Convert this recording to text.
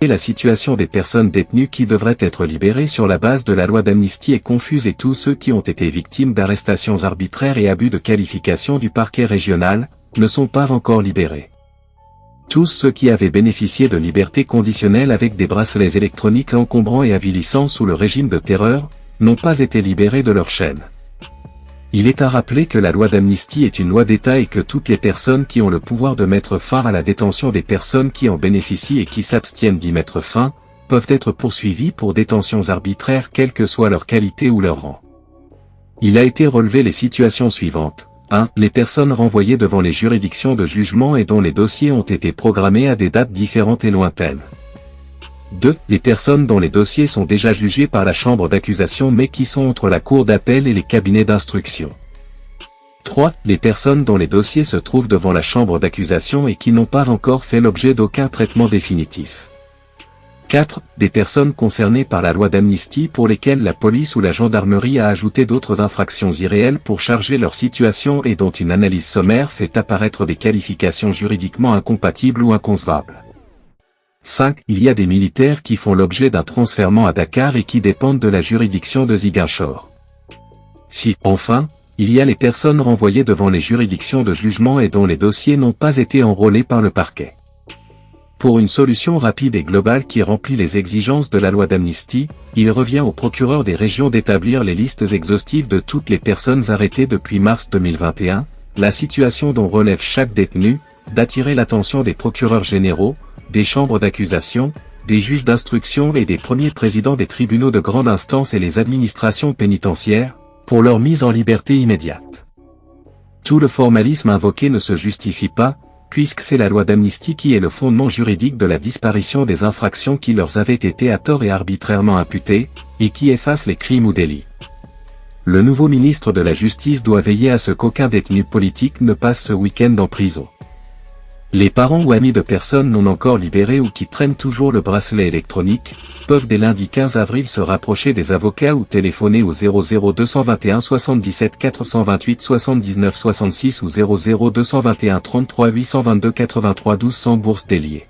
La situation des personnes détenues qui devraient être libérées sur la base de la loi d'amnistie est confuse et tous ceux qui ont été victimes d'arrestations arbitraires et abus de qualification du parquet régional, ne sont pas encore libérés. Tous ceux qui avaient bénéficié de liberté conditionnelle avec des bracelets électroniques encombrants et avilissants sous le régime de terreur, n'ont pas été libérés de leur chaîne. Il est à rappeler que la loi d'amnistie est une loi d'État et que toutes les personnes qui ont le pouvoir de mettre fin à la détention des personnes qui en bénéficient et qui s'abstiennent d'y mettre fin, peuvent être poursuivies pour détentions arbitraires quelle que soit leur qualité ou leur rang. Il a été relevé les situations suivantes. 1. Les personnes renvoyées devant les juridictions de jugement et dont les dossiers ont été programmés à des dates différentes et lointaines. 2. Les personnes dont les dossiers sont déjà jugés par la chambre d'accusation mais qui sont entre la cour d'appel et les cabinets d'instruction. 3. Les personnes dont les dossiers se trouvent devant la chambre d'accusation et qui n'ont pas encore fait l'objet d'aucun traitement définitif. 4. Des personnes concernées par la loi d'amnistie pour lesquelles la police ou la gendarmerie a ajouté d'autres infractions irréelles pour charger leur situation et dont une analyse sommaire fait apparaître des qualifications juridiquement incompatibles ou inconcevables. 5. Il y a des militaires qui font l'objet d'un transfèrement à Dakar et qui dépendent de la juridiction de Ziguinchor. 6. Enfin, il y a les personnes renvoyées devant les juridictions de jugement et dont les dossiers n'ont pas été enrôlés par le parquet. Pour une solution rapide et globale qui remplit les exigences de la loi d'amnistie, il revient au procureur des régions d'établir les listes exhaustives de toutes les personnes arrêtées depuis mars 2021, la situation dont relève chaque détenu, d'attirer l'attention des procureurs généraux, des chambres d'accusation, des juges d'instruction et des premiers présidents des tribunaux de grande instance et les administrations pénitentiaires, pour leur mise en liberté immédiate. Tout le formalisme invoqué ne se justifie pas, puisque c'est la loi d'amnistie qui est le fondement juridique de la disparition des infractions qui leur avaient été à tort et arbitrairement imputées, et qui efface les crimes ou délits. Le nouveau ministre de la Justice doit veiller à ce qu'aucun détenu politique ne passe ce week-end en prison. Les parents ou amis de personnes non encore libérées ou qui traînent toujours le bracelet électronique, peuvent dès lundi 15 avril se rapprocher des avocats ou téléphoner au 00221 77 428 79 66 ou 00221 33 822 83 12 sans bourse déliée.